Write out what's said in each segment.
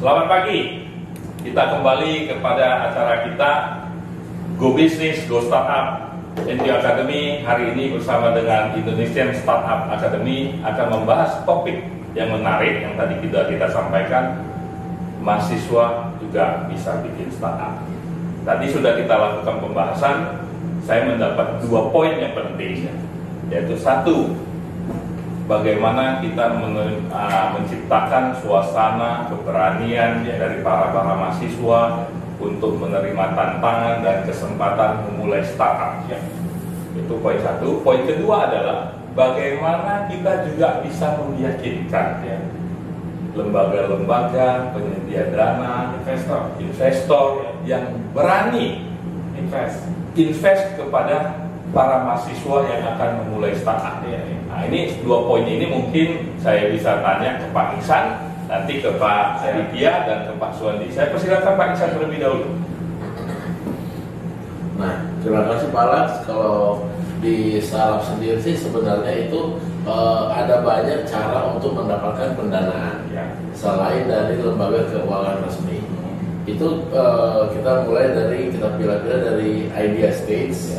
Selamat pagi. Kita kembali kepada acara kita Go Business, Go Startup NTU Academy. Hari ini bersama dengan Indonesian Startup Academy akan membahas topik yang menarik yang tadi kita sampaikan. Mahasiswa juga bisa bikin startup. Tadi sudah kita lakukan pembahasan. Saya mendapat 2 poin yang penting, yaitu 1, bagaimana kita menciptakan suasana keberanian dari para mahasiswa untuk menerima tantangan dan kesempatan memulai startup. Itu poin 1. Poin kedua adalah bagaimana kita juga bisa meyakinkan lembaga-lembaga penyedia dana, investor yang berani invest kepada para mahasiswa yang akan memulai startup. Nah, ini 2 poin ini mungkin saya bisa tanya ke Pak Iksan, nanti ke Pak Aditya dan ke Pak Suwandi. Saya persilakan Pak Iksan terlebih dahulu. Nah, terima kasih Pak Lax. Kalau di startup sendiri sih sebenarnya itu ada banyak cara untuk mendapatkan pendanaan selain dari lembaga keuangan resmi. Itu kita mulai dari kita pilih-pilih dari idea stage.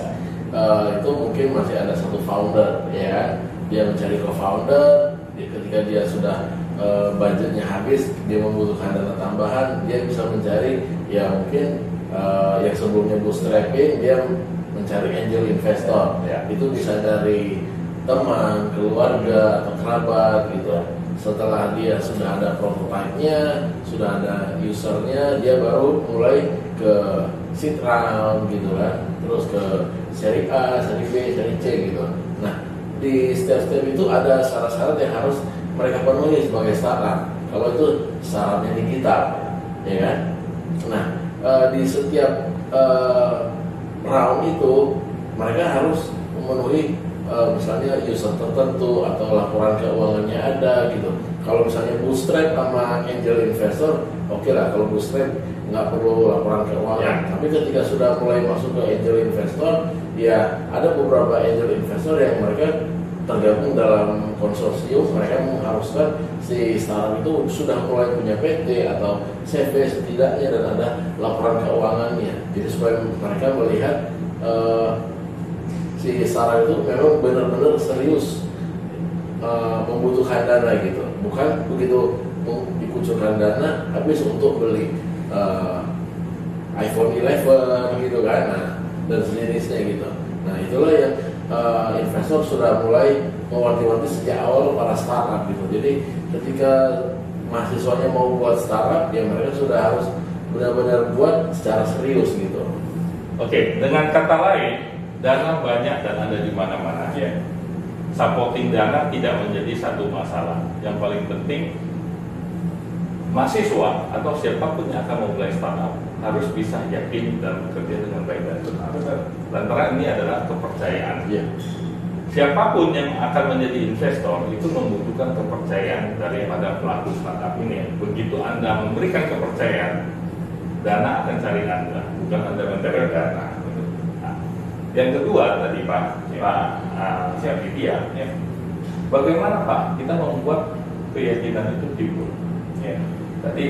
Itu mungkin masih ada satu founder, ya, dia mencari co-founder. Ketika dia sudah budgetnya habis, dia membutuhkan dana tambahan, dia bisa mencari mungkin yang sebelumnya bootstrapping, dia mencari angel investor. Itu bisa dari teman, keluarga atau kerabat gitu. Setelah dia sudah ada prototype-nya, sudah ada usernya, dia baru mulai ke seed round gitu kan, terus ke seri A, seri B, seri C gitu. Nah, di step-step itu ada syarat-syarat yang harus mereka penuhi sebagai startup. Kalau itu syaratnya digital, ya kan? Nah, di setiap round itu mereka harus memenuhi misalnya user tertentu atau laporan keuangannya ada gitu. Kalau misalnya bootstrap sama angel investor, oke lah. Kalau bootstrap nggak perlu laporan keuangan. Tapi ketika sudah mulai masuk ke angel investor, ya ada beberapa angel investor yang mereka tergabung dalam konsorsium. Mereka mengharuskan si startup itu sudah mulai punya PT atau CV setidaknya dan ada laporan keuangannya. Jadi supaya mereka melihat si startup itu memang benar-benar serius membutuhkan dana gitu, bukan begitu dikucurkan dana habis untuk beli iPhone 11 gitu kan, dan sejenisnya gitu. Nah, itulah yang investor sudah mulai mewanti-wanti sejak awal para startup gitu. Jadi ketika mahasiswanya mau buat startup, ya mereka sudah harus benar-benar buat secara serius gitu. Oke, dengan kata lain, dana banyak dan ada di mana-mana. Supporting dana tidak menjadi satu masalah. Yang paling penting, mahasiswa atau siapapun yang akan memulai startup harus bisa yakin dan bekerja dengan baik dan benar. Lantaran ini adalah kepercayaan. Siapapun yang akan menjadi investor itu membutuhkan kepercayaan daripada pelaku startup ini. Begitu Anda memberikan kepercayaan, dana akan cari Anda, bukan Anda mencari dana. Yang kedua tadi Pak Aditya, bagaimana Pak kita membuat keyakinan itu timbul? Tadi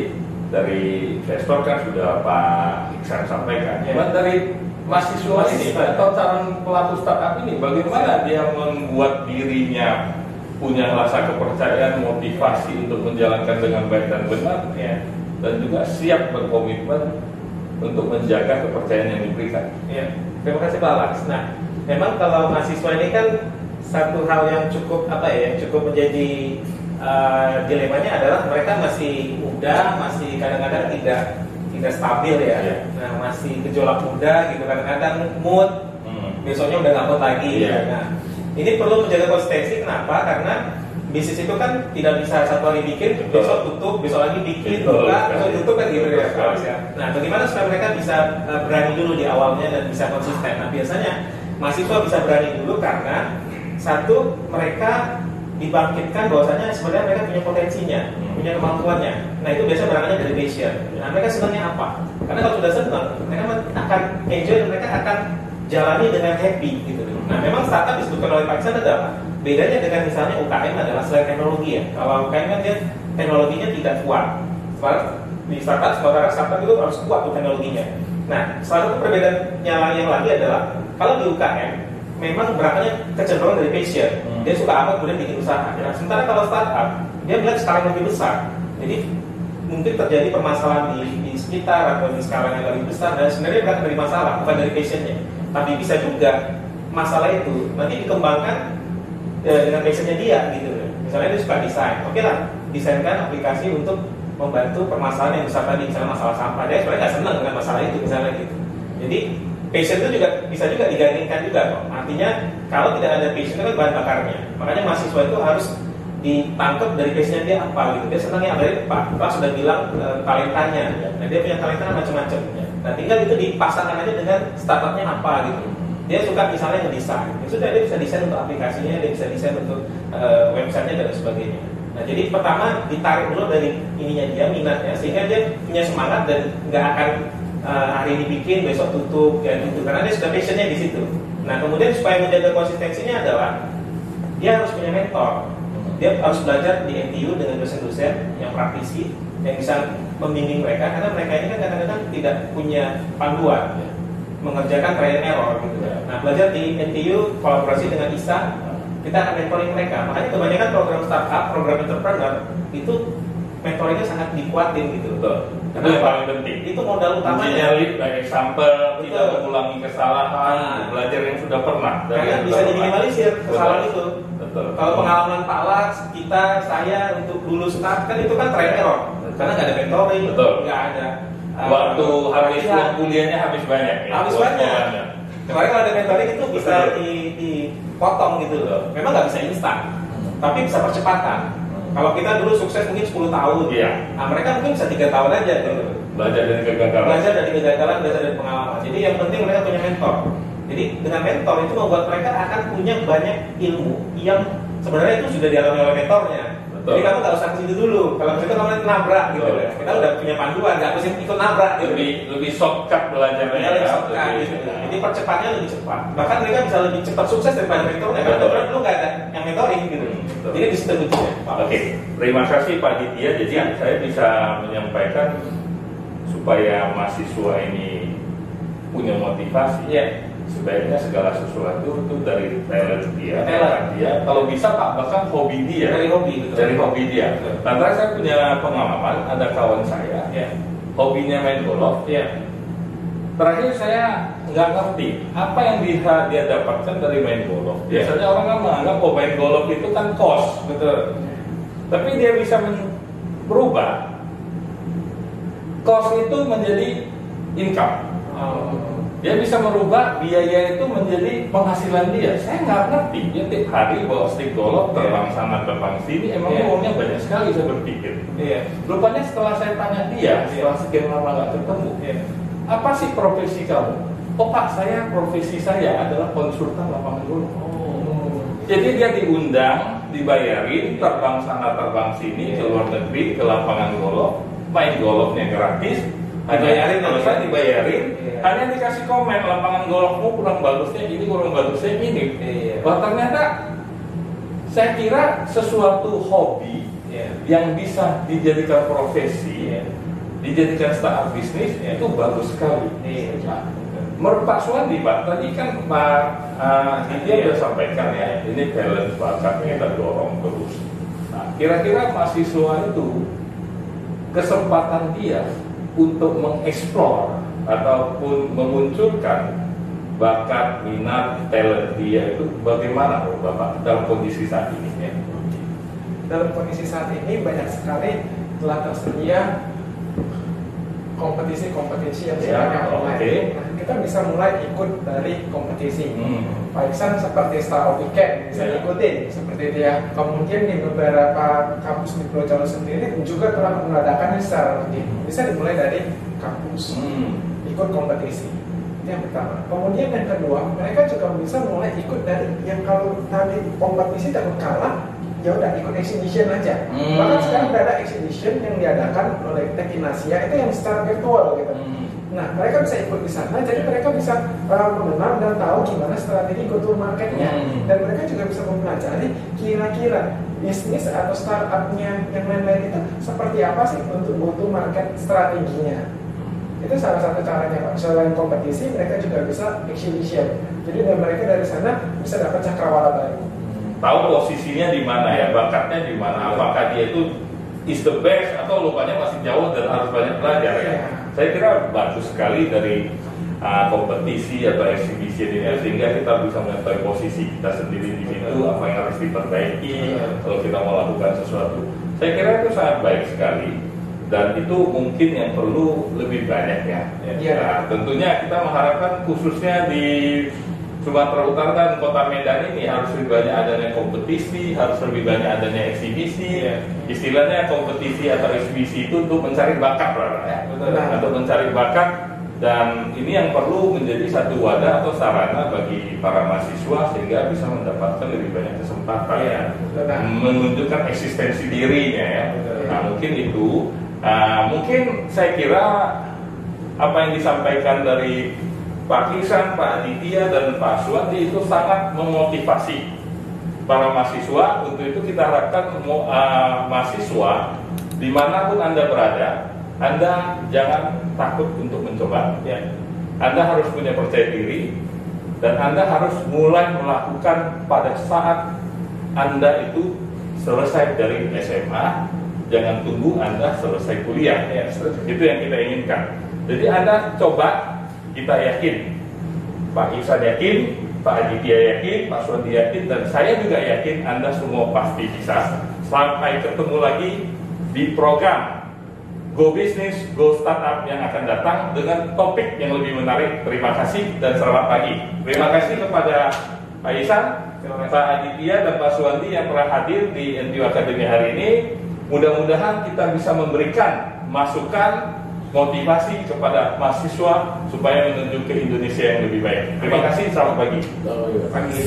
dari investor kan sudah Pak Iksan sampaikan. Dari mahasiswa ini atau calon pelaku startup ini, bagaimana dia membuat dirinya punya rasa kepercayaan, motivasi untuk menjalankan dengan baik dan benar, dan juga siap berkomitmen untuk menjaga kepercayaan yang diberikan. Terima kasih Pak Lax. Nah, memang kalau mahasiswa ini kan satu hal yang cukup cukup menjadi dilemanya adalah mereka masih muda, masih kadang-kadang tidak stabil ya. Nah, masih gejolak muda gitu, kadang-kadang mood, besoknya udah nggak mood lagi. Nah, ini perlu menjaga konsistensi. Kenapa? Karena bisnis itu kan tidak bisa satu hari bikin, besok tutup, besok lagi bikin, buka, besok tutup kan gitu ya. Nah, bagaimana supaya mereka bisa berani dulu di awalnya dan bisa konsisten? Nah, biasanya mahasiswa bisa berani dulu karena satu, mereka dibangkitkan bahwasanya sebenarnya mereka punya potensinya, punya kemampuannya. Nah, itu biasanya berangkatnya dari passion. Nah, mereka sebenarnya apa? Karena kalau sudah senang, mereka akan enjoy dan mereka akan jalani dengan happy gitu. Nah, memang startup disebutkan oleh Pak Iksan adalah bedanya dengan misalnya UKM adalah selain teknologi ya. Kalau UKM kan dia teknologinya tidak kuat. di startup, sementara startup itu harus kuat tuh teknologinya. Nah, salah satu perbedaannya yang lagi adalah kalau di UKM memang berangkatnya kecenderungan dari passion, dia suka apa kemudian bikin usaha. Nah, sementara kalau startup dia melihat skala yang lebih besar, jadi mungkin terjadi permasalahan di sekitar atau di skala yang lebih besar, dan sebenarnya berangkat dari masalah bukan dari passionnya. Tapi bisa juga masalah itu nanti dikembangkan dengan passionnya dia gitu. Misalnya dia suka desain, oke lah, desainkan aplikasi untuk membantu permasalahan yang besar tadi, misalnya masalah sampah. Dia sebenarnya nggak senang dengan masalah itu misalnya gitu. Jadi passion itu juga bisa juga digandingkan juga kok. Artinya kalau tidak ada passion itu kan bahan bakarnya. Makanya mahasiswa itu harus ditangkap dari passionnya dia apa gitu. Dia senangnya dari Pak sudah bilang talentanya. Nah dia punya talenta macam-macam. Nah tinggal itu dipasangkan aja dengan startupnya apa gitu. Dia suka misalnya ngedesain, ya sudah dia bisa desain untuk aplikasinya, dia bisa desain untuk websitenya dan sebagainya. Nah jadi pertama ditarik dulu dari ininya dia, minatnya, sehingga dia punya semangat dan nggak akan hari ini bikin, besok tutup kayak gitu, karena dia sudah passionnya di situ. Nah kemudian supaya menjaga konsistensinya adalah dia harus punya mentor. Dia harus belajar di NTU dengan dosen-dosen yang praktisi yang bisa membimbing mereka, karena mereka ini kan kadang-kadang tidak punya panduan mengerjakan trial and error gitu. Nah belajar di NTU kolaborasi dengan ISA, kita akan mentoring mereka. Makanya kebanyakan program startup, program entrepreneur itu mentoringnya sangat dikuatin gitu. Itu yang paling penting. Itu modal utamanya. Nyali by example, tidak mengulangi kesalahan, belajar yang sudah pernah. Karena bisa diminimalisir kesalahan itu. Betul. Kalau pengalaman Pak Lax, kita, saya untuk dulu start kan itu kan trial and error. Karena nggak ada mentoring, nggak ada. Waktu habis uang kuliahnya habis banyak ya. Habis banyak. Kemarin kalau ada mentoring itu bisa dipotong gitu loh. Memang nggak bisa instan, tapi bisa percepatan. Kalau kita dulu sukses mungkin 10 tahun, nah mereka mungkin bisa 3 tahun aja gitu. Belajar dari kegagalan. Belajar dari pengalaman. Jadi yang penting mereka punya mentor. Jadi dengan mentor itu membuat mereka akan punya banyak ilmu yang sebenarnya itu sudah dialami oleh mentornya. Betul. Jadi kamu nggak usah ke situ dulu. Kalau ke situ kamu nanti nabrak gitu. Kita udah punya panduan, nggak harus ikut nabrak. Gitu. Lebih shortcut belajarnya. Lebih shortcut gitu. Jadi percepatannya lebih cepat. Bahkan mereka bisa lebih cepat sukses daripada mentornya. Karena dulu nggak ada yang mentoring gitu. Jadi di situ kuncinya. Oke, terima kasih Pak Ditya. Jadi saya bisa menyampaikan supaya mahasiswa ini punya motivasi. Sebaiknya segala sesuatu itu dari talent dia. Kalau bisa Pak, bahkan hobi dia. Dari hobi dia. Karena saya punya pengalaman, ada kawan saya, hobinya main golf. Terakhir saya nggak ngerti apa yang dia dapatkan dari main golf. Biasanya orang kan menganggap main golf itu kan cost, betul. Tapi dia bisa berubah cost itu menjadi income. Dia bisa merubah biaya itu menjadi penghasilan dia. Saya nggak ngerti. Dia tiap hari bawa stick golf, terbang sana terbang sini. Emangnya uangnya banyak sekali, saya berpikir. Rupanya setelah saya tanya dia, setelah sekian lama nggak ketemu, apa sih profesi kamu? Oh Pak, profesi saya adalah konsultan lapangan golf. Jadi dia diundang, dibayarin, terbang sana terbang sini, ke luar negeri, ke lapangan golf, main golfnya gratis. Dibayarin, kalau saya dibayarin, hanya dikasih komen lapangan golfmu kurang bagusnya ini, kurang bagusnya ini. Wah ternyata saya kira sesuatu hobi yang bisa dijadikan profesi, dijadikan startup bisnis itu bagus sekali. Pak Suwandi, Pak, tadi kan Pak Ditya sudah sampaikan ini talent bakat kita dorong terus. Nah, kira-kira mahasiswa itu kesempatan dia untuk mengeksplor ataupun memunculkan bakat, minat, talent dia itu bagaimana Bapak dalam kondisi saat ini? Dalam kondisi saat ini banyak sekali telah tersedia kompetisi-kompetisi yang sifatnya online. Nah, kita bisa mulai ikut dari kompetisi. Pak Iksan seperti Star of Weekend bisa ikutin seperti dia. Kemudian di beberapa kampus di Pulau Jawa sendiri juga telah mengadakannya secara rutin. Bisa dimulai dari kampus, ikut kompetisi. Itu yang pertama. Kemudian yang kedua, mereka juga bisa mulai ikut dari yang kalau tadi kompetisi takut kalah, ya udah ikut exhibition aja. Bahkan sekarang ada exhibition yang diadakan oleh Tech in Asia itu yang secara virtual gitu. Nah, mereka bisa ikut di sana, jadi mereka bisa mengenal dan tahu gimana strategi go to marketnya, dan mereka juga bisa mempelajari kira-kira bisnis atau startupnya yang lain-lain itu seperti apa sih untuk go-to market strateginya. Itu salah satu caranya Pak. Selain kompetisi, mereka juga bisa exhibition. Jadi mereka dari sana bisa dapat cakrawala baru. Tahu posisinya di mana ya, bakatnya di mana, apakah dia itu is the best atau lupanya masih jauh dan harus banyak belajar ya. Saya kira bagus sekali dari kompetisi atau eksibisi ini sehingga kita bisa mengetahui posisi kita sendiri di situ, apa yang harus diperbaiki kalau kita mau lakukan sesuatu. Saya kira itu sangat baik sekali dan itu mungkin yang perlu lebih banyak ya. Nah, tentunya kita mengharapkan khususnya di Sumatera Utara dan Kota Medan ini harus lebih banyak adanya kompetisi, harus lebih banyak adanya eksibisi. Istilahnya kompetisi atau eksibisi itu untuk mencari bakat lah ya. Untuk mencari bakat. Dan ini yang perlu menjadi satu wadah atau sarana bagi para mahasiswa sehingga bisa mendapatkan lebih banyak kesempatan menunjukkan eksistensi dirinya ya. Nah mungkin itu, mungkin saya kira apa yang disampaikan dari Pak Ihsan, Pak Aditya dan Pak Suwandi itu sangat memotivasi para mahasiswa. Untuk itu kita harapkan mahasiswa dimanapun Anda berada, Anda jangan takut untuk mencoba. Anda harus punya percaya diri dan Anda harus mulai melakukan pada saat Anda itu selesai dari SMA. Jangan tunggu Anda selesai kuliah. Itu yang kita inginkan. Jadi Anda coba, kita yakin, Pak Ihsan yakin, Pak Aditya yakin, Pak Suwandi yakin, dan saya juga yakin Anda semua pasti bisa. Sampai ketemu lagi di program Go Business, Go Startup yang akan datang dengan topik yang lebih menarik. Terima kasih dan selamat pagi. Terima kasih kepada Pak Ihsan, Pak Aditya dan Pak Suwandi yang telah hadir di NTU Academy hari ini. Mudah-mudahan kita bisa memberikan masukan, motivasi kepada mahasiswa supaya menuju ke Indonesia yang lebih baik. Terima kasih, selamat pagi. Selamat pagi.